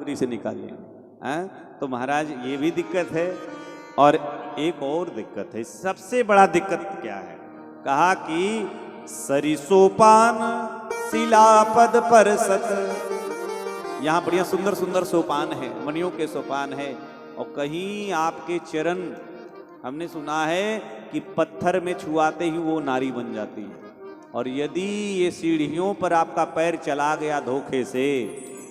खोपड़ी से निकालेंगे। तो महाराज ये भी दिक्कत है, और एक और दिक्कत है। सबसे बड़ा दिक्कत क्या है? कहा कि सरिसोपान शिलापद पर सत। यहाँ बढ़िया सुंदर सुंदर सोपान है, मणियों के सोपान है, और कहीं आपके चरण हमने सुना है कि पत्थर में छुआते ही वो नारी बन जाती है। और यदि ये सीढ़ियों पर आपका पैर चला गया धोखे से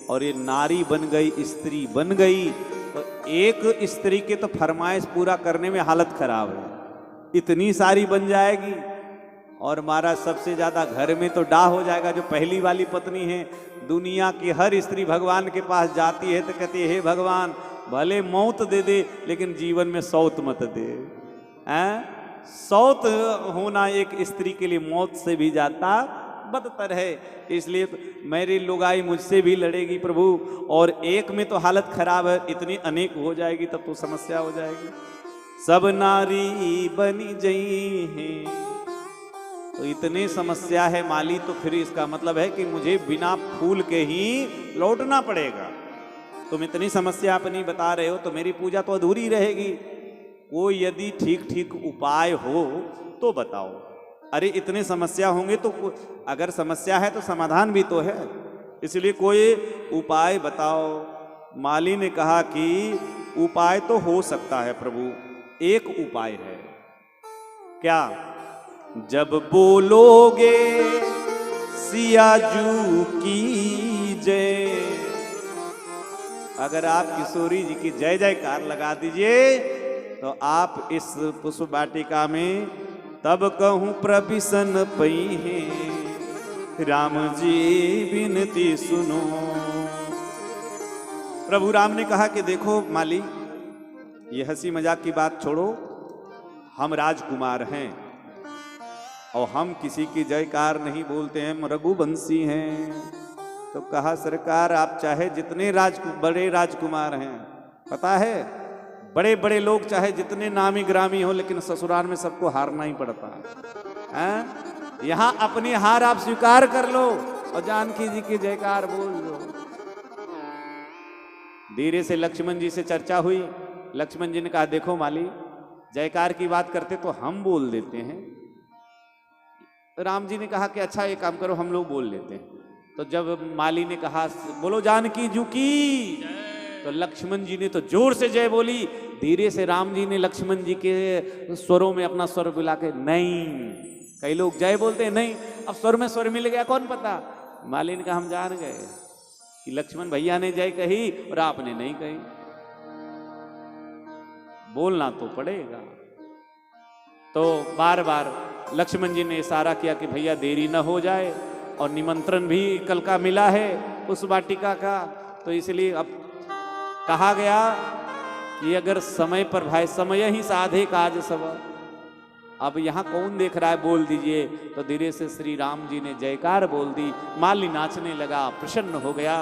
और ये नारी बन गई, स्त्री बन गई, तो एक स्त्री के तो फरमाइश पूरा करने में हालत खराब है, इतनी सारी बन जाएगी। और महाराज सबसे ज्यादा घर में तो डाह हो जाएगा जो पहली वाली पत्नी है। दुनिया की हर स्त्री भगवान के पास जाती है तो कहती है, हे भगवान भले मौत दे दे लेकिन जीवन में सौत मत दे। सौत होना एक स्त्री के लिए मौत से भी ज्यादा बदतर है। इसलिए मेरी लुगाई मुझसे भी लड़ेगी प्रभु, और एक में तो हालत खराब है, इतनी अनेक हो जाएगी तब तो समस्या हो जाएगी। सब नारी बनी जई है, तो इतनी समस्या है माली, तो फिर इसका मतलब है कि मुझे बिना फूल के ही लौटना पड़ेगा। तुम इतनी समस्या अपनी बता रहे हो तो मेरी पूजा तो अधूरी रहेगी। कोई यदि ठीक ठीक उपाय हो तो बताओ। अरे इतने समस्या होंगे तो अगर समस्या है तो समाधान भी तो है, इसलिए कोई उपाय बताओ। माली ने कहा कि उपाय तो हो सकता है प्रभु, एक उपाय है। क्या? जब बोलोगे सियाजू की जय, अगर आप किशोरी जी की जय जयकार लगा दीजिए तो आप इस पुष्प वाटिका में तब कहूं प्रभिसन पई है, राम जी विनती सुनो। प्रभु राम ने कहा कि देखो माली, ये हंसी मजाक की बात छोड़ो, हम राजकुमार हैं और हम किसी की जयकार नहीं बोलते हैं, हम रघुवंशी हैं। तो कहा सरकार आप चाहे जितने बड़े राजकुमार हैं, पता है बड़े बड़े लोग चाहे जितने नामी ग्रामी हो, लेकिन ससुराल में सबको हारना ही पड़ता है। यहाँ अपनी हार आप स्वीकार कर लो और जानकी जी की जयकार बोल दो। धीरे से लक्ष्मण जी से चर्चा हुई। लक्ष्मण जी ने कहा देखो माली, जयकार की बात करते तो हम बोल देते हैं। राम जी ने कहा कि अच्छा एक काम करो, हम लोग बोल लेते हैं। तो जब माली ने कहा बोलो जानकी जी की, तो लक्ष्मण जी ने तो जोर से जय बोली। धीरे से राम जी ने लक्ष्मण जी के स्वरों में अपना स्वर मिला के नहीं, कई लोग जय बोलते हैं नहीं, अब स्वर में स्वर मिल गया कौन पता। माली ने कहा हम जान गए कि लक्ष्मण भैया ने जय कही और आपने नहीं कही, बोलना तो पड़ेगा। तो बार बार लक्ष्मण जी ने इशारा किया कि भैया देरी न हो जाए, और निमंत्रण भी कल का मिला है उस वाटिका का, तो इसलिए अब कहा गया कि अगर समय पर भाई समय ही साधे काज सब। अब यहाँ कौन देख रहा है, बोल दीजिए। तो धीरे से श्री राम जी ने जयकार बोल दी। माली नाचने लगा, प्रसन्न हो गया।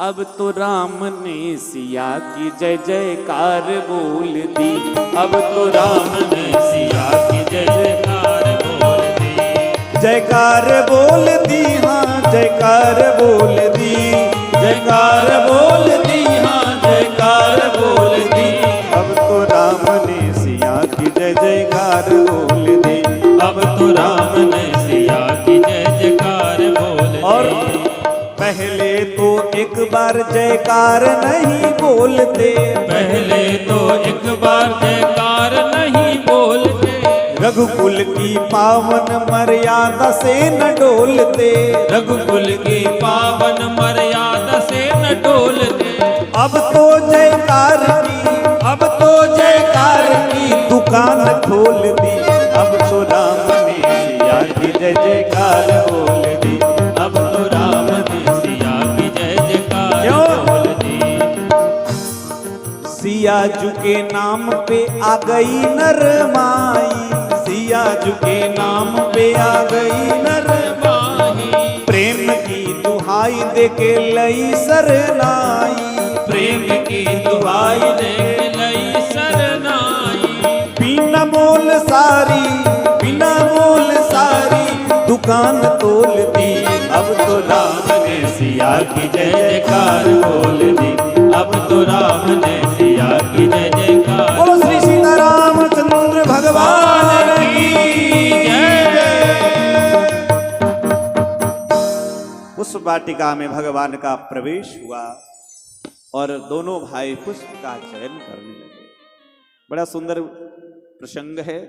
अब तो राम ने सिया की जय जयकार बोल दी, अब तो राम ने सिया की जय जयकार बोल दी, जयकार बोल दी, हाँ जयकार बोल दी, जयकार बोल दी, हाँ जयकार बोल दी। अब तो राम ने सिया की जय जयकार बोल दी, अब तो राम ने सिया की जय जयकार बोल दी। और पहले तो एक बार जयकार नहीं बोलते, पहले तो एक बार जयकार नहीं बोलते, रघुकुल की पावन मर्यादा से न डोलते, रघुकुल की पावन मर्यादा से न डोलते। अब तो जयकार की, अब तो जयकार की दुकान खोल दी, अब तो राम ने सिया की जय जयकार बोल दी, अब तो राम ने सिया की जय जयकार बोल दी। सिया जू के नाम पे आ गई नर माई, सिया जू के नाम पे आ गई नर माही, प्रेम की दुहाई दे के लई सरनाई, प्रेम की दुहाई दे लई सरनाई। बिना मोल सारी, बिना मोल सारी दुकान तोल दी, अब तो राम ने सिया की जय जयकार बोल दी, वाटिका में भगवान का प्रवेश हुआ और दोनों भाई पुष्प का चयन करने लगे। बड़ा सुंदर प्रसंग है।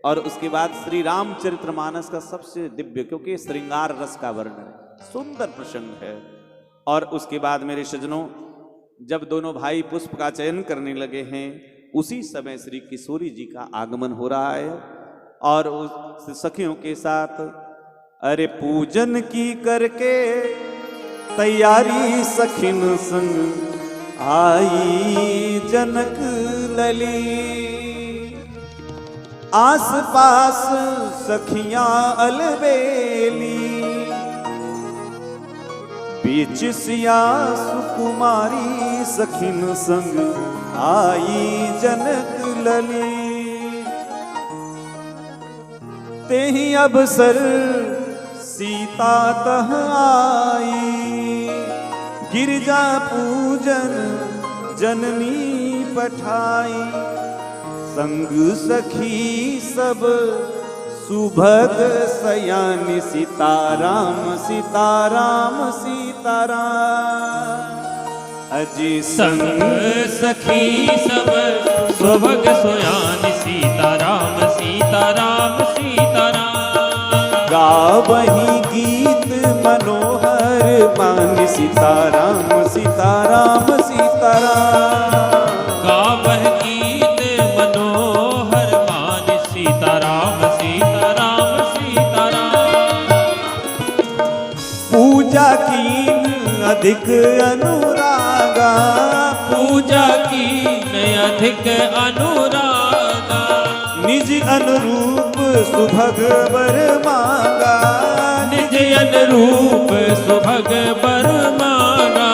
और उसके बाद श्री रामचरितमानस का सबसे दिव्य, क्योंकि श्रृंगार रस का वर्णन है, सुंदर प्रसंग है। और उसके बाद मेरे सज्जनों, जब दोनों भाई पुष्प का चयन करने लगे हैं, उसी समय श्री किशोरी जी का आगमन हो रहा है और उस सखियों के साथ अरे पूजन की करके तैयारी सखिन संग आई जनक लली। आस पास सखियां अलबेली, बीच सिया सुकुमारी सखिन संग आई जनक लली। तेहि अवसर सीता तह आई, गिरजा पूजन जननी पठाई। संग सखी सब सुभग सयानी, सीताराम सीताराम सीताराम। अजी संग सखी सब सुभग सोयानी, सीताराम सीताराम सीताराम। गावही गीत मनोहर मान, सीताराम सीताराम सीताराम। गावह गीत मनोहर मान, सीताराम सीताराम सीताराम। पूजा कीन अधिक अनुरागा, पूजा कीन अधिक अनुरागा। निज अनुरूप सुभग वर मांगा, निज अनुरूप सुभग बर मांगा।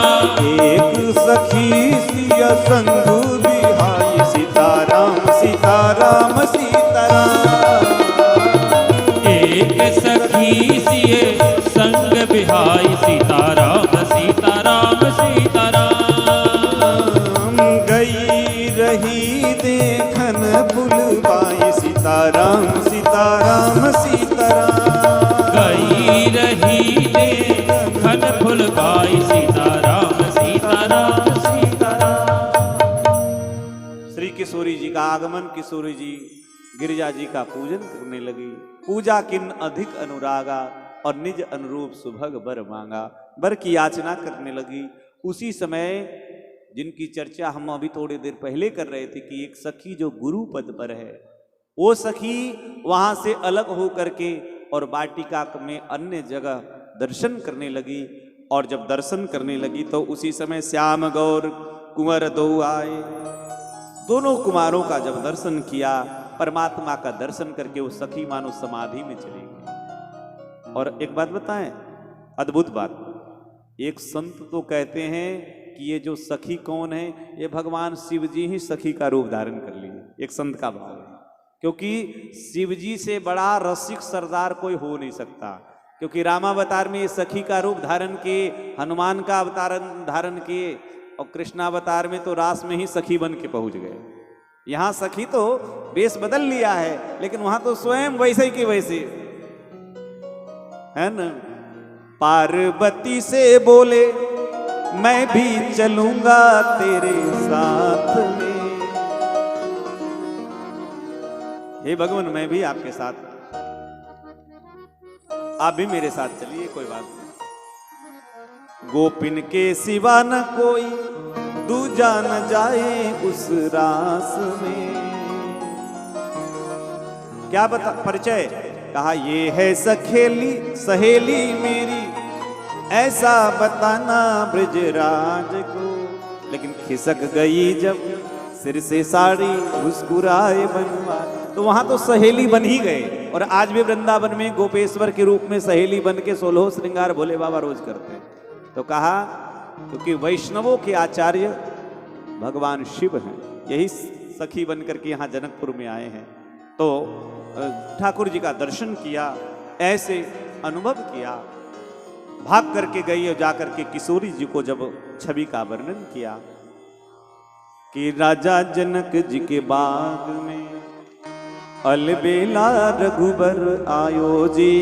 एक सखी सिया संग बिहाई, सीताराम सीताराम सीताराम। एक सखी सिए संग बिहाई, सीताराम सीताराम सीताराम। गई रही देखन फुलवाई, सीताराम सीताराम सीताराम। गई रही देखन फुलवाई, सीताराम सीताराम सीताराम। श्री किशोरी जी का आगमन, किशोरी जी गिरिजा जी का पूजन करने लगी। पूजा किन अधिक अनुरागा, और निज अनुरूप सुभग बर मांगा, बर की याचना करने लगी। उसी समय जिनकी चर्चा हम अभी थोड़ी देर पहले कर रहे थे कि एक सखी जो गुरु पद पर है, वो सखी वहां से अलग हो करके और वाटिका में अन्य जगह दर्शन करने लगी। और जब दर्शन करने लगी तो उसी समय श्याम गौर कुंवर दो आए। दोनों कुमारों का जब दर्शन किया, परमात्मा का दर्शन करके वो सखी मानो समाधि में चली गई। और एक बात बताएं, अद्भुत बात, एक संत तो कहते हैं कि ये जो सखी कौन है, ये भगवान शिव जी ही सखी का रूप धारण कर लिए। एक संत का भाव है, क्योंकि शिव जी से बड़ा रसिक सरदार कोई हो नहीं सकता। क्योंकि रामावतार में ये सखी का रूप धारण किए, हनुमान का अवतार धारण किए, और कृष्णावतार में तो रास में ही सखी बन के पहुंच गए। यहाँ सखी तो वेश बदल लिया है, लेकिन वहां तो स्वयं वैसे ही के वैसे है न। पार्वती से बोले मैं भी चलूंगा तेरे साथ में, हे भगवान मैं भी आपके साथ, आप भी मेरे साथ चलिए, कोई बात नहीं। गोपिन के सिवा न कोई दूजा न जाए उस रास में। क्या बता परिचय, कहा ये है सखेली सहेली मेरी, ऐसा बताना ब्रजराज को। लेकिन खिसक गई जब सिर से साड़ी मुस्कुराए बनवारी, तो वहां तो सहेली बन ही गए। और आज भी वृंदावन में गोपेश्वर के रूप में सहेली बन के 16 श्रृंगार भोले बाबा रोज करते हैं। तो कहा क्योंकि वैष्णवों के आचार्य भगवान शिव हैं, यही सखी बन करके यहाँ जनकपुर में आए हैं। तो ठाकुर जी का दर्शन किया, ऐसे अनुभव किया, भाग करके गई और जाकर के किशोरी जी को जब छवि का वर्णन किया कि राजा जनक जी के बाग में अलबेला रघुबर आयो जी,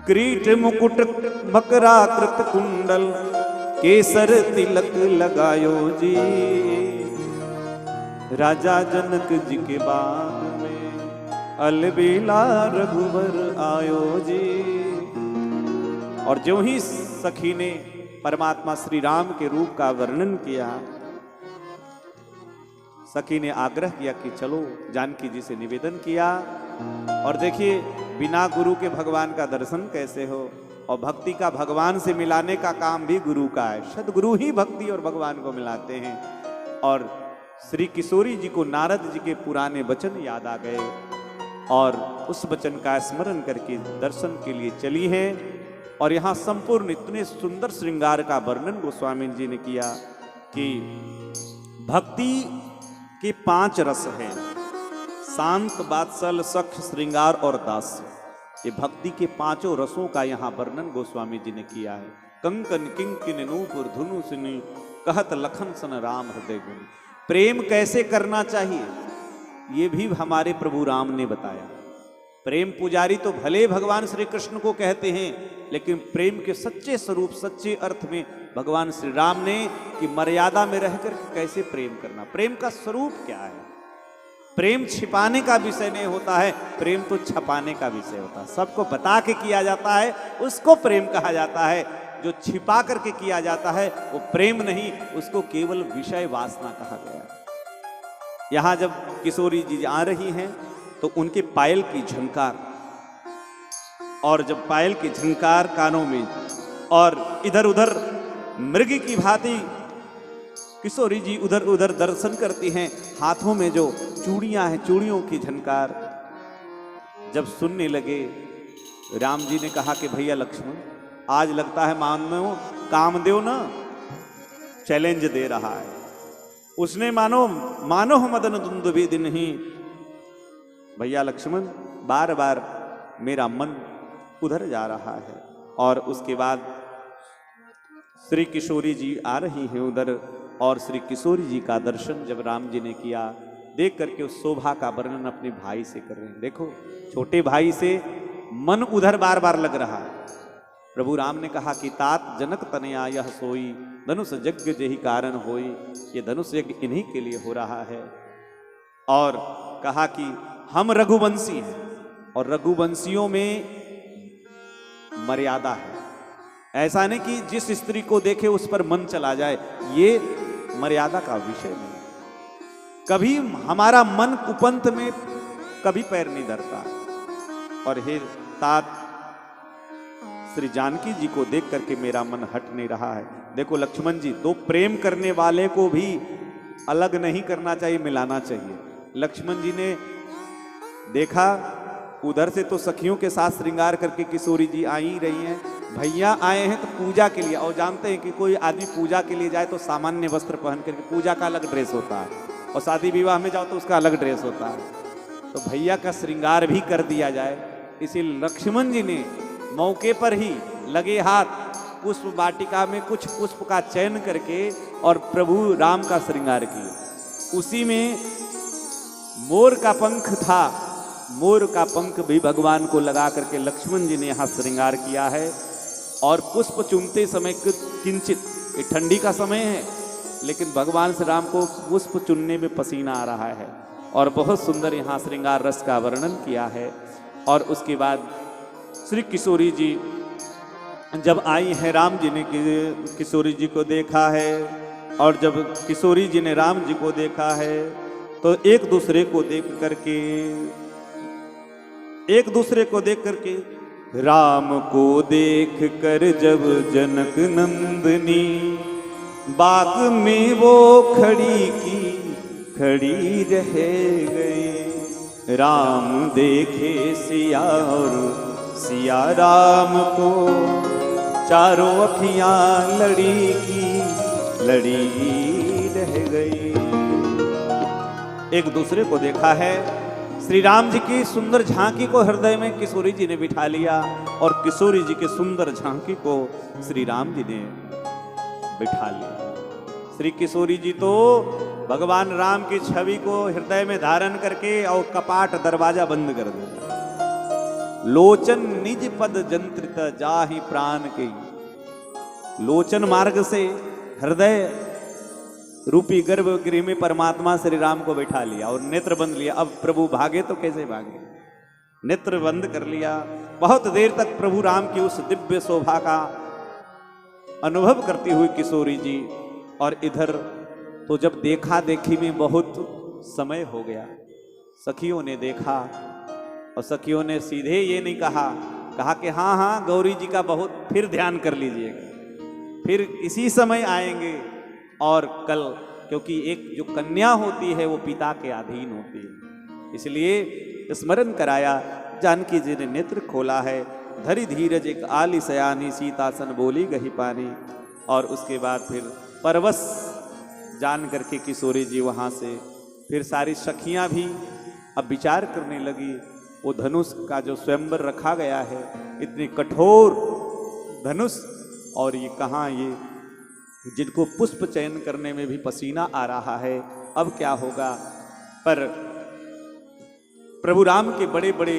क्रीट मुकुट मकराकृत कुंडल केसर तिलक लगायो जी। राजा जनक जी के बाग में अलबेला रघुवर आयो जी। और जो ही सखी ने परमात्मा श्री राम के रूप का वर्णन किया, सखी ने आग्रह किया कि चलो, जानकी जी से निवेदन किया। और देखिए, बिना गुरु के भगवान का दर्शन कैसे हो, और भक्ति का भगवान से मिलाने का काम भी गुरु का है। सदगुरु ही भक्ति और भगवान को मिलाते हैं। और श्री किशोरी जी को नारद जी के पुराने वचन याद आ गए और उस वचन का स्मरण करके दर्शन के लिए चली हैं। और यहाँ संपूर्ण इतने सुंदर श्रृंगार का वर्णन गोस्वामी जी ने किया कि भक्ति के 5 रस हैं, शांत, वात्सल, सख्य, श्रृंगार और दास्य। ये भक्ति के 5 रसों का यहाँ वर्णन गोस्वामी जी ने किया है। कंकन किंकिन नूपुर धुनु सुनी कहत लखन सन राम हृदय गुण। प्रेम कैसे करना चाहिए ये भी हमारे प्रभु राम ने बताया। प्रेम पुजारी तो भले भगवान श्री कृष्ण को कहते हैं, लेकिन प्रेम के सच्चे स्वरूप, सच्चे अर्थ में भगवान श्री राम ने कि मर्यादा में रहकर कैसे प्रेम करना, प्रेम का स्वरूप क्या है। प्रेम छिपाने का विषय नहीं होता है, प्रेम तो छपाने का विषय होता है। सबको बता के किया जाता है, उसको प्रेम कहा जाता है। जो छिपा करके किया जाता है वो प्रेम नहीं, उसको केवल विषय वासना कहा गया है। यहां जब किशोरी जी आ रही हैं तो उनके पायल की झंकार, और जब पायल की झंकार कानों में, और इधर उधर मृग की भांति किशोरी जी उधर उधर दर्शन करती हैं। हाथों में जो चूड़ियां हैं, चूड़ियों की झनकार जब सुनने लगे, राम जी ने कहा कि भैया लक्ष्मण, आज लगता है मानो कामदेव ना चैलेंज दे रहा है। उसने मानो मदन दुंदुभि दिन ही। भैया लक्ष्मण, बार बार मेरा मन उधर जा रहा है। और उसके बाद श्री किशोरी जी आ रही हैं उधर, और श्री किशोरी जी का दर्शन जब राम जी ने किया, देख करके उस शोभा का वर्णन अपने भाई से कर रहे हैं। देखो, छोटे भाई से मन उधर बार बार लग रहा है। प्रभु राम ने कहा कि तात जनक तनया यह सोई, धनुष यज्ञ जेहि कारण होई। ये धनुष यज्ञ इन्हीं के लिए हो रहा है। और कहा कि हम रघुवंशी हैं, और रघुवंशियों में मर्यादा है। ऐसा नहीं कि जिस स्त्री को देखे उस पर मन चला जाए, ये मर्यादा का विषय नहीं। कभी हमारा मन कुपंथ में कभी पैर नहीं धरता। और हे तात, श्री जानकी जी को देख करके मेरा मन हट नहीं रहा है। देखो लक्ष्मण जी, दो प्रेम करने वाले को भी अलग नहीं करना चाहिए, मिलाना चाहिए। लक्ष्मण जी ने देखा उधर से तो सखियों के साथ श्रृंगार करके किशोरी जी आ ही रही हैं, भैया आए हैं तो पूजा के लिए। और जानते हैं कि कोई आदमी पूजा के लिए जाए तो सामान्य वस्त्र पहन करके, पूजा का अलग ड्रेस होता है, और शादी विवाह में जाओ तो उसका अलग ड्रेस होता है। तो भैया का श्रृंगार भी कर दिया जाए, इसीलिए लक्ष्मण जी ने मौके पर ही लगे हाथ पुष्प वाटिका में कुछ पुष्प का चयन करके और प्रभु राम का श्रृंगार किया। उसी में मोर का पंख था, मोर का पंख भी भगवान को लगा करके लक्ष्मण जी ने यहाँ श्रृंगार किया है। और पुष्प चुनते समय किंचित, ये ठंडी का समय है, लेकिन भगवान श्री राम को पुष्प चुनने में पसीना आ रहा है। और बहुत सुंदर यहाँ श्रृंगार रस का वर्णन किया है। और उसके बाद श्री किशोरी जी जब आई है, राम जी ने किशोरी जी को देखा है, और जब किशोरी जी ने राम जी को देखा है तो एक दूसरे को देख करके राम को देख कर जब जनक नंदनी बाग में वो खड़ी रह गए। राम देखे सिया और सिया राम को, चारों अखियां लड़ी रह गई। एक दूसरे को देखा है। श्री राम जी की सुंदर झांकी को हृदय में किशोरी जी ने बिठा लिया, और किशोरी जी की सुंदर झांकी को श्री राम जी ने बिठा लिया। श्री किशोरी जी तो भगवान राम की छवि को हृदय में धारण करके और कपाट दरवाजा बंद कर दिया। लोचन निज पद जंत्रित जाहि प्राण के। लोचन मार्ग से हृदय रूपी गर्भगृह में परमात्मा श्री राम को बैठा लिया और नेत्र बंद लिया। अब प्रभु भागे तो कैसे भागे, नेत्र बंद कर लिया। बहुत देर तक प्रभु राम की उस दिव्य शोभा का अनुभव करती हुई किशोरी जी, और इधर तो जब देखा देखी में बहुत समय हो गया, सखियों ने देखा और सखियों ने सीधे ये नहीं कहा कि हाँ हाँ गौरी जी का बहुत फिर ध्यान कर लीजिएगा, फिर इसी समय आएंगे और कल, क्योंकि एक जो कन्या होती है वो पिता के अधीन होती है, इसलिए स्मरण कराया। जानकी जी ने नेत्र खोला है, धरि धीरज एक आली सयानी, सीतासन बोली गही पानी। और उसके बाद फिर परवश जान करके किशोरी जी वहाँ से फिर सारी सखियाँ भी अब विचार करने लगी। वो धनुष का जो स्वयंवर रखा गया है, इतनी कठोर धनुष, और ये कहाँ, ये जिनको पुष्प चयन करने में भी पसीना आ रहा है, अब क्या होगा। पर प्रभु राम के बड़े बड़े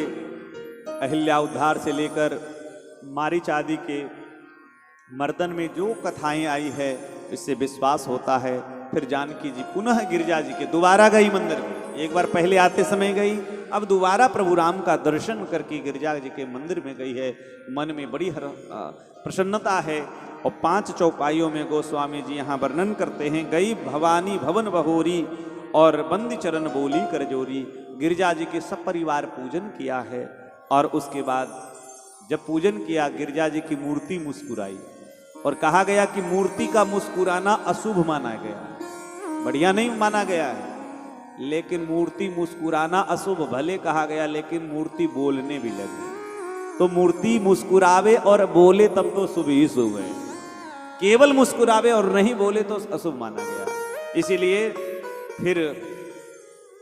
अहिल्या उद्धार से लेकर मारीच आदि के मर्दन में जो कथाएं आई है, इससे विश्वास होता है। फिर जानकी जी पुनः गिरिजा जी के दोबारा गई मंदिर में, एक बार पहले आते समय गई, अब दोबारा प्रभु राम का दर्शन करके गिरिजा जी के मंदिर में गई है। मन में बड़ी प्रसन्नता है। और 5 चौपाइयों में गोस्वामी जी यहाँ वर्णन करते हैं, गई भवानी भवन बहोरी और बंदी चरण बोली कर जोरी। गिरिजा जी के सब परिवार पूजन किया है, और उसके बाद जब पूजन किया गिरिजा जी की मूर्ति मुस्कुराई, और कहा गया कि मूर्ति का मुस्कुराना अशुभ माना गया, बढ़िया नहीं माना गया है, लेकिन मूर्ति मुस्कुराना अशुभ भले कहा गया, लेकिन मूर्ति बोलने भी लगी। तो मूर्ति मुस्कुरावे और बोले तब तो शुभ ही शुभ है, केवल मुस्कुरावे और नहीं बोले तो अशुभ माना गया। इसीलिए फिर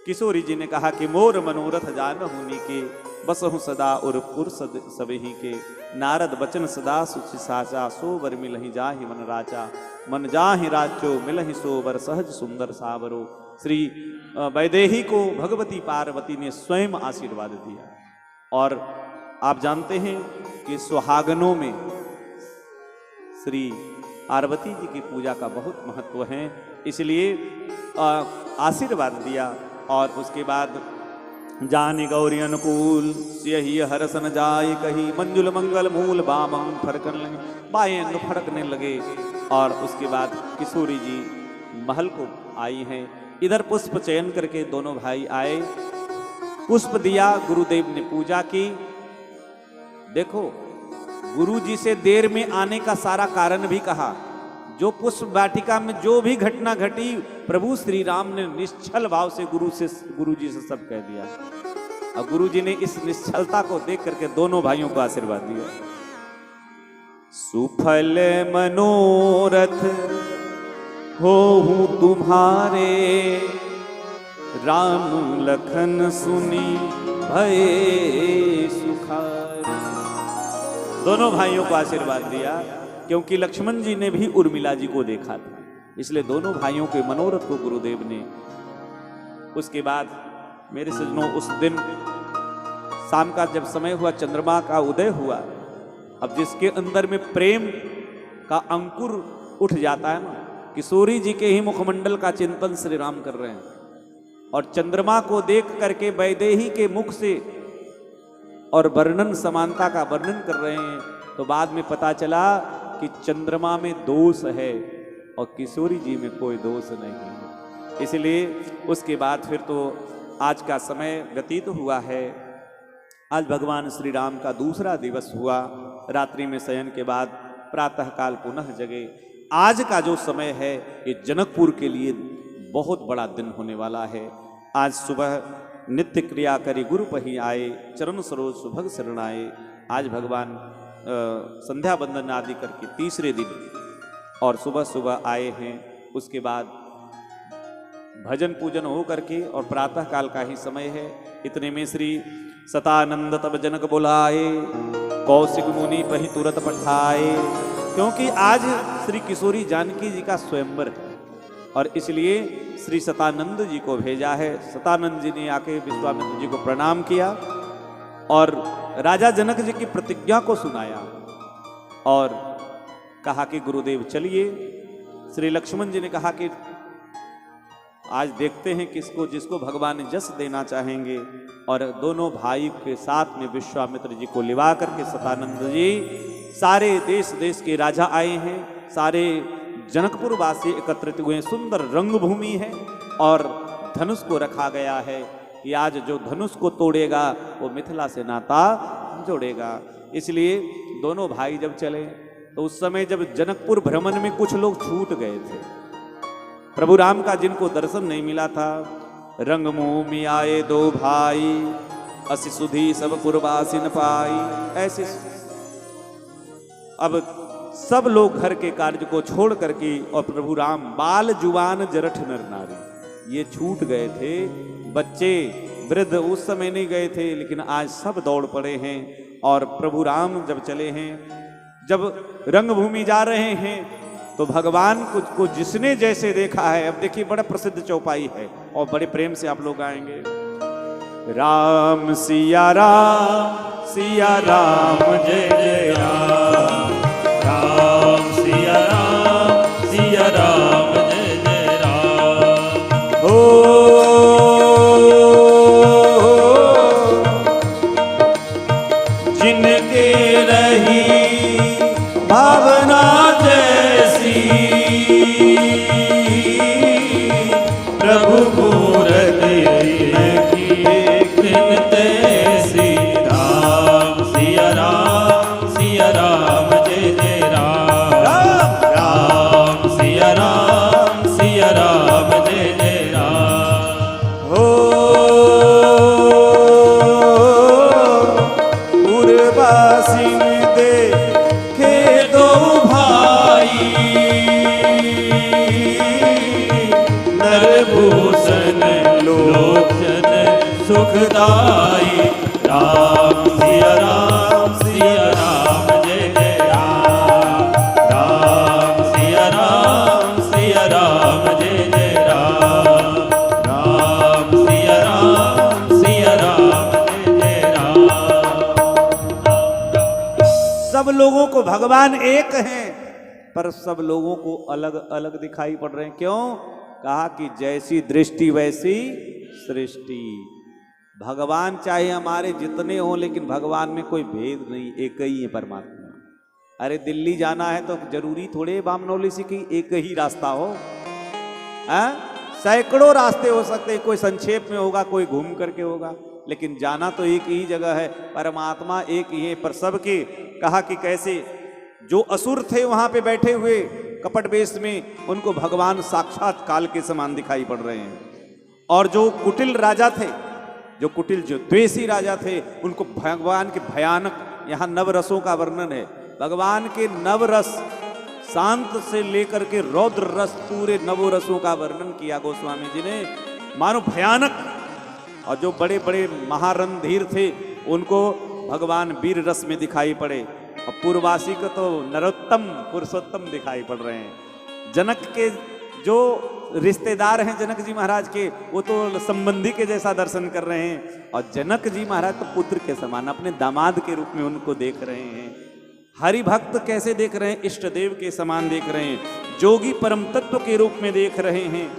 किशोरी जी ने कहा कि मोर मनोरथ जान होनी के, बस हूँ सदा और पुर सबही के। नारद बचन सदा सुचि साचा, सो बर मिलहि जाहि मन राचा। मन जाहि राचो मिलहि सो बर, सहज सुंदर सावरो। श्री वैदेही को भगवती पार्वती ने स्वयं आशीर्वाद दिया। और आप जानते हैं कि सुहागनों में श्री पार्वती जी की पूजा का बहुत महत्व है, इसलिए आशीर्वाद दिया। और उसके बाद जानि गौरी अनुकूल सियहि हरसन जाय कही, मंजुल मंगल मूल बाम अंग फड़कन लगे, बाएं अंग फड़कने लगे। और उसके बाद किशोरी जी महल को आई हैं। इधर पुष्प चयन करके दोनों भाई आए, पुष्प दिया, गुरुदेव ने पूजा की। देखो गुरु जी से देर में आने का सारा कारण भी कहा। जो पुष्प वाटिका में जो भी घटना घटी, प्रभु श्री राम ने निश्चल भाव से गुरु जी से सब कह दिया। और गुरु जी ने इस निश्चलता को देख करके दोनों भाइयों को आशीर्वाद दिया। सुफल मनोरथ होहु तुम्हारे, राम लखन सुनी भये सुखारे। दोनों भाइयों को आशीर्वाद दिया, क्योंकि लक्ष्मण जी ने भी उर्मिला जी को देखा था, इसलिए दोनों भाइयों के मनोरथ को गुरुदेव ने। उसके बाद मेरे सज्जनों, उस दिन शाम का जब समय हुआ, चंद्रमा का उदय हुआ। अब जिसके अंदर में प्रेम का अंकुर उठ जाता है ना, किशोरी जी के ही मुखमंडल का चिंतन श्री राम कर रहे हैं, और चंद्रमा को देख करके वैदेही के मुख से और वर्णन समानता का वर्णन कर रहे हैं। तो बाद में पता चला कि चंद्रमा में दोष है और किशोरी जी में कोई दोष नहीं है। इसलिए उसके बाद फिर तो आज का समय व्यतीत हुआ है। आज भगवान श्री राम का दूसरा दिवस हुआ। रात्रि में शयन के बाद प्रातः काल पुनः जगे। आज का जो समय है ये जनकपुर के लिए बहुत बड़ा दिन होने वाला है। आज सुबह नित्य क्रिया करी गुरु पही आए, चरण सरोज सुभग शरणाए। आज भगवान संध्या बंदन आदि करके तीसरे दिन और सुबह सुबह आए हैं। उसके बाद भजन पूजन हो करके और प्रातः काल का ही समय है। इतने में श्री सतानंद तब जनक बुलाए, कौशिक मुनि पही तुरत पठाए। क्योंकि आज श्री किशोरी जानकी जी का स्वयंवर है और इसलिए श्री सतानंद जी को भेजा है। सतानंद जी ने आके विश्वामित्र जी को प्रणाम किया और राजा जनक जी की प्रतिज्ञा को सुनाया और कहा कि गुरुदेव चलिए। श्री लक्ष्मण जी ने कहा कि आज देखते हैं किसको, जिसको भगवान जस देना चाहेंगे। और दोनों भाई के साथ में विश्वामित्र जी को लिवा करके सतानंद जी, सारे देश देश के राजा आए हैं, सारे जनकपुर वासी एकत्रित हुए। सुंदर रंगभूमि है और धनुष को रखा गया है कि आज जो धनुष को तोड़ेगा वो मिथिला से नाता जोड़ेगा। इसलिए दोनों भाई जब चले तो उस समय जब जनकपुर भ्रमण में कुछ लोग छूट गए थे, प्रभु राम का जिनको दर्शन नहीं मिला था। रंगमूह में आए दो भाई, असि सुधी सब पुरवासिन पाई। ऐसे अब सब लोग घर के कार्य को छोड़ करके और प्रभु राम बाल जुबान जरठ नर नारी ये छूट गए थे। बच्चे वृद्ध उस समय नहीं गए थे, लेकिन आज सब दौड़ पड़े हैं। और प्रभु राम जब चले हैं, जब रंगभूमि जा रहे हैं तो भगवान को जिसने जैसे देखा है, अब देखिए बड़ा प्रसिद्ध चौपाई है और बड़े प्रेम से आप लोग गाएंगे। राम सिया राम जय जय राम, राम सिया राम जय जय राम। हो जिनके रही भावना जैसी, प्रभु मूरत किन तैसी। राम सिया राम जय जय राम, राम सिया राम जय जय राम। हो उर्वासिन देखे दो भाई, नरभूषण लोचन सुखदाई। राम सिया राम जय जय राम, राम सिया राम जय जय राम, राम सिया राम जय जय राम। सब लोगों को भगवान एक हैं, पर सब लोगों को अलग अलग दिखाई पड़ रहे हैं। क्यों? कहा कि जैसी दृष्टि वैसी सृष्टि। भगवान चाहे हमारे जितने हों, लेकिन भगवान में कोई भेद नहीं, एक ही है परमात्मा। अरे दिल्ली जाना है तो जरूरी थोड़े बामनौली से कि एक ही रास्ता हो, सैकड़ों रास्ते हो सकते हैं, कोई संक्षेप में होगा, कोई घूम करके होगा, लेकिन जाना तो एक ही जगह है। परमात्मा एक ही है, पर सबके कहा कि कैसे जो असुर थे वहां पे बैठे हुए कपट वेश में, उनको भगवान साक्षात काल के समान दिखाई पड़ रहे हैं। और जो कुटिल राजा थे, जो द्वेषी राजा थे, उनको भगवान के भयानक, यहाँ नवरसों का वर्णन है। भगवान के नवरस, शांत से लेकर के रौद्र रस, पूरे नवरसों का वर्णन किया गोस्वामी जी ने, मानो भयानक। और जो बड़े बड़े महारणधीर थे, उनको भगवान वीर रस में दिखाई पड़े। और पूर्ववासी को तो नरोत्तम पुरुषोत्तम दिखाई पड़ रहे हैं। जनक के जो रिश्तेदार हैं जनक जी महाराज के, वो तो संबंधी के जैसा दर्शन कर रहे हैं। और जनक जी महाराज तो पुत्र के समान अपने दामाद के रूप में उनको देख रहे हैं। हरि भक्त कैसे देख रहे हैं? इष्ट देव के समान देख रहे हैं, जोगी परम तत्व के रूप में देख रहे हैं।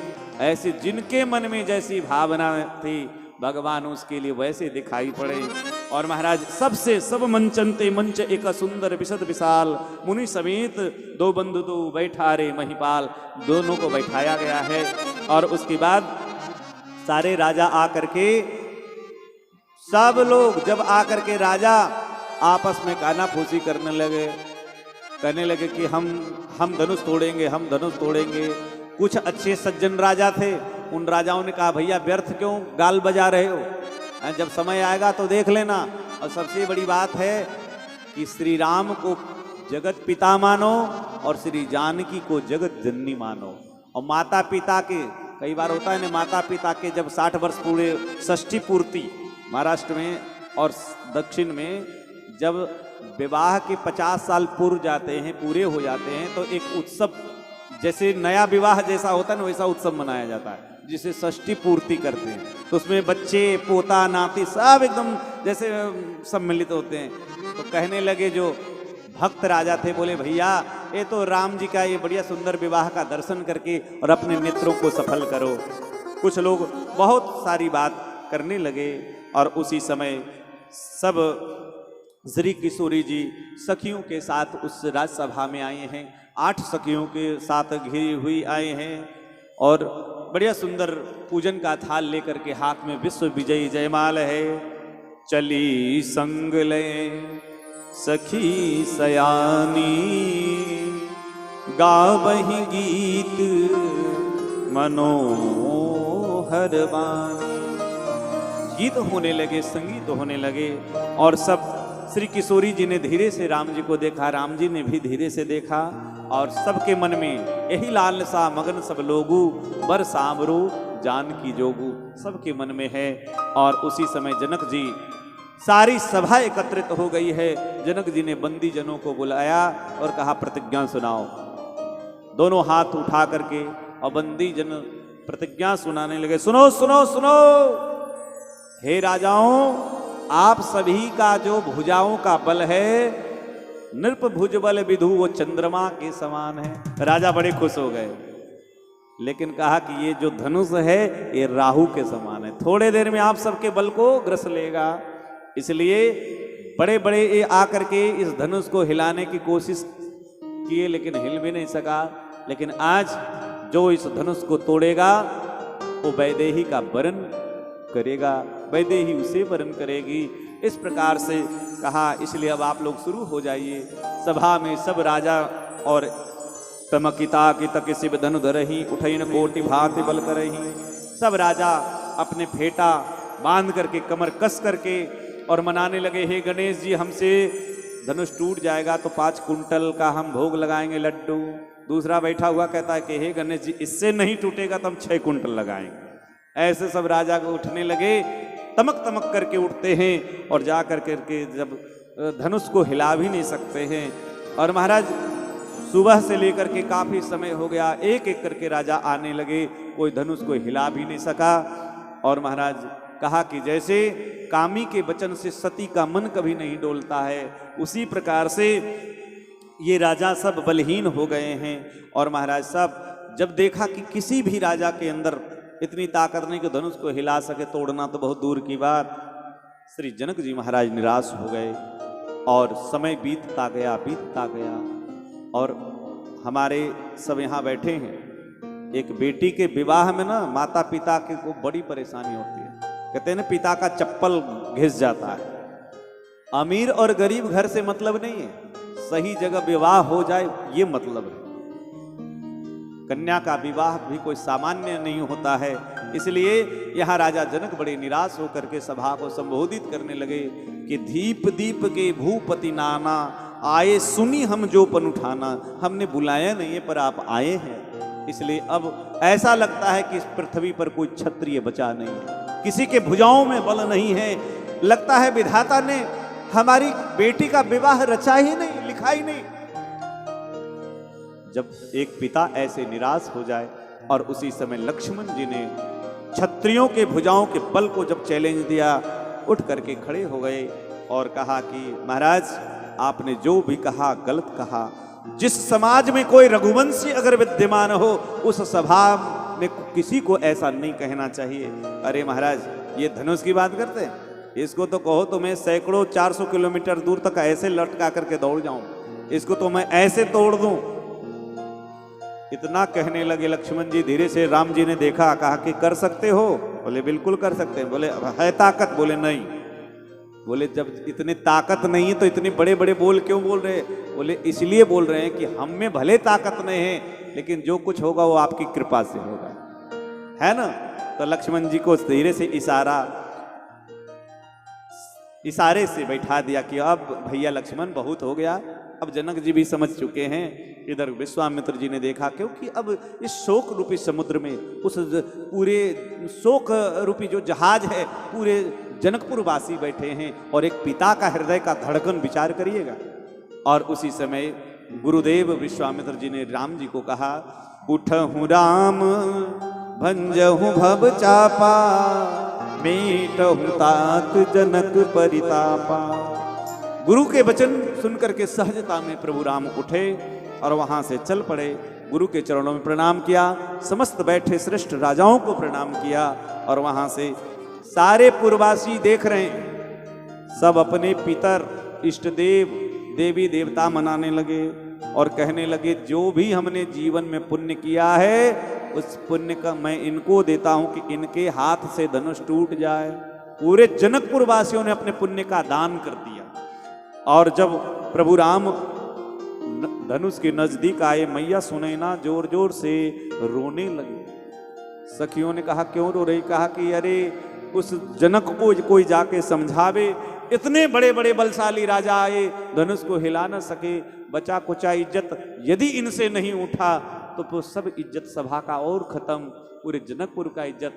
ऐसे जिनके मन में जैसी भावना थी, भगवान उसके लिए वैसे दिखाई पड़े। और महाराज सबसे सब मंचनते मंच एक सुंदर विशद विशाल, मुनि समेत दो बंधु दो बैठा रे महिपाल, दोनों को बैठाया गया है। और उसके बाद सारे राजा आकर के, सब लोग जब आकर के राजा आपस में कानाफूसी करने लगे, कहने लगे कि हम धनुष तोड़ेंगे, हम धनुष तोड़ेंगे। कुछ अच्छे सज्जन राजा थे, उन राजाओं ने कहा भैया व्यर्थ क्यों गाल बजा रहे हो, जब समय आएगा तो देख लेना। और सबसे बड़ी बात है कि श्री राम को जगत पिता मानो और श्री जानकी को जगत जननी मानो। और माता पिता के, कई बार होता है ना, माता पिता के जब 60 वर्ष पूरे, षष्ठी पूर्ति महाराष्ट्र में और दक्षिण में, जब विवाह के 50 साल पूर्व जाते हैं, पूरे हो जाते हैं, तो एक उत्सव, जैसे नया विवाह जैसा होता है ना, वैसा उत्सव मनाया जाता है। जिसे षष्ठी पूर्ति करते हैं, तो उसमें बच्चे पोता नाती सब एकदम जैसे सम्मिलित होते हैं। तो कहने लगे जो भक्त राजा थे, बोले भैया ये तो राम जी का ये बढ़िया सुंदर विवाह का दर्शन करके और अपने नेत्रों को सफल करो। कुछ लोग बहुत सारी बात करने लगे और उसी समय सब श्री किशोरी जी सखियों के साथ उस राजसभा में आए हैं। 8 सखियों के साथ घिरी हुई आए हैं और बढ़िया सुंदर पूजन का थाल लेकर के हाथ में विश्व विजयी जयमाल है। चली संग ले सखी सयानी, गावहि गीत मनोहर वाणी। गीत होने लगे, संगीत होने लगे और सब श्री किशोरी जी ने धीरे से राम जी को देखा, राम जी ने भी धीरे से देखा और सबके मन में यही लालसा मगन सब लोगू, बर सांवरो जानकी जोगू, सबके मन में है। और उसी समय जनक जी, सारी सभा एकत्रित हो गई है। जनक जी ने बंदी जनों को बुलाया और कहा प्रतिज्ञा सुनाओ। दोनों हाथ उठा करके और बंदी जन प्रतिज्ञा सुनाने लगे। सुनो सुनो सुनो, हे राजाओं, आप सभी का जो भुजाओं का बल है, नृप भुज बल विधु वो चंद्रमा के समान है। राजा बड़े खुश हो गए, लेकिन कहा कि ये जो धनुष है ये राहु के समान है, थोड़े देर में आप सबके बल को ग्रस लेगा। इसलिए बड़े बड़े ये आकर के इस धनुष को हिलाने की कोशिश किए, लेकिन हिल भी नहीं सका। लेकिन आज जो इस धनुष को तोड़ेगा वो वैदेही का वरण करेगा, वैदेही उसे वरण करेगी। इस प्रकार से कहा। इसलिए अब आप लोग शुरू हो जाइए। सभा में सब राजा और तमकिता की तक शिव धनु धरही, उठैन कोटि भांति बल करही। सब राजा अपने फेटा बांध करके कमर कस करके और मनाने लगे, हे गणेश जी, हमसे धनुष टूट जाएगा तो 5 कुंटल का हम भोग लगाएंगे लड्डू। दूसरा बैठा हुआ कहता है कि हे गणेश जी, इससे नहीं टूटेगा तो हम 6 कुंटल लगाएंगे। ऐसे सब राजा को उठने लगे, तमक तमक करके उठते हैं और जा कर करके जब धनुष को हिला भी नहीं सकते हैं। और महाराज सुबह से लेकर के काफी समय हो गया, एक एक करके राजा आने लगे, कोई धनुष को हिला भी नहीं सका। और महाराज कहा कि जैसे कामी के वचन से सती का मन कभी नहीं डोलता है, उसी प्रकार से ये राजा सब बलहीन हो गए हैं। और महाराज साहब जब देखा कि किसी भी राजा के अंदर इतनी ताकत नहीं कि धनुष को हिला सके, तोड़ना तो बहुत दूर की बात, श्री जनक जी महाराज निराश हो गए। और समय बीतता गया बीतता गया और हमारे सब यहाँ बैठे हैं। एक बेटी के विवाह में ना माता पिता के को बड़ी परेशानी होती है। कहते हैं ना, पिता का चप्पल घिस जाता है। अमीर और गरीब घर से मतलब नहीं है, सही जगह विवाह हो जाए ये मतलब है। कन्या का विवाह भी कोई सामान्य नहीं होता है। इसलिए यहाँ राजा जनक बड़े निराश होकर के सभा को संबोधित करने लगे कि दीप दीप के भूपति नाना, आए सुनी हम जो पन उठाना। हमने बुलाया नहीं है पर आप आए हैं, इसलिए अब ऐसा लगता है कि इस पृथ्वी पर कोई क्षत्रिय बचा नहीं है, किसी के भुजाओं में बल नहीं है। लगता है विधाता ने हमारी बेटी का विवाह रचा ही नहीं, लिखा ही नहीं। जब एक पिता ऐसे निराश हो जाए और उसी समय लक्ष्मण जी ने क्षत्रियों के भुजाओं के बल को जब चैलेंज दिया, उठ करके खड़े हो गए और कहा कि महाराज आपने जो भी कहा गलत कहा। जिस समाज में कोई रघुवंशी अगर विद्यमान हो, उस सभा में किसी को ऐसा नहीं कहना चाहिए। अरे महाराज ये धनुष की बात करते हैं, इसको तो कहो तो मैं सैकड़ों 400 किलोमीटर दूर तक ऐसे लटका करके दौड़ जाऊं, इसको तो मैं ऐसे तोड़ दूं। इतना कहने लगे लक्ष्मण जी। धीरे से राम जी ने देखा, कहा कि कर सकते हो? बोले बिल्कुल कर सकते हैं। बोले है ताकत? बोले नहीं। बोले जब इतनी ताकत नहीं है तो इतने बड़े बड़े बोल क्यों बोल रहे? बोले इसलिए बोल रहे हैं कि हम में भले ताकत नहीं है, लेकिन जो कुछ होगा वो आपकी कृपा से होगा, है ना। तो लक्ष्मण जी को धीरे से इशारे से बैठा दिया कि अब भैया लक्ष्मण बहुत हो गया। अब जनक जी भी समझ चुके हैं। इधर विश्वामित्र जी ने देखा, क्योंकि अब इस शोक रूपी समुद्र में उस पूरे शोक रूपी जो जहाज है, पूरे जनकपुर वासी बैठे हैं और एक पिता का हृदय का धड़कन विचार करिएगा। और उसी समय गुरुदेव विश्वामित्र जी ने राम जी को कहा, उठहु राम भंजहु भव चापा, मेटहु तात जनक परितापा। गुरु के वचन सुनकर के सहजता में प्रभु राम उठे और वहां से चल पड़े। गुरु के चरणों में प्रणाम किया, समस्त बैठे श्रेष्ठ राजाओं को प्रणाम किया और वहां से सारे पूर्ववासी देख रहे हैं, सब अपने पितर इष्ट देव देवी देवता मनाने लगे और कहने लगे जो भी हमने जीवन में पुण्य किया है उस पुण्य का मैं इनको देता हूं कि इनके हाथ से धनुष टूट जाए। पूरे जनकपुर वासियों ने अपने पुण्य का दान कर दिया। और जब प्रभु राम धनुष के नजदीक आए, मैया सुनैना जोर जोर से रोने लगी। सखियों ने कहा क्यों रो रही? कहा कि अरे उस जनक को कोई जाके समझावे, इतने बड़े बड़े बलशाली राजा आए, धनुष को हिला न सके, बचा कुचा इज्जत यदि इनसे नहीं उठा तो सब इज्जत सभा का और खत्म, पूरे जनकपुर का इज्जत।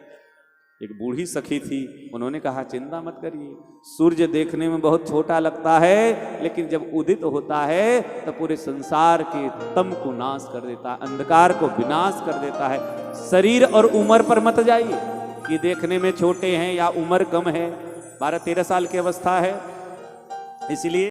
एक बूढ़ी सखी थी, उन्होंने कहा चिंता मत करिए, सूर्य देखने में बहुत छोटा लगता है लेकिन जब उदित होता है तो पूरे संसार के तम को नाश कर देता है, अंधकार को विनाश कर देता है। शरीर और उम्र पर मत जाइए कि देखने में छोटे हैं या उम्र कम है, 12-13 साल की अवस्था है, इसलिए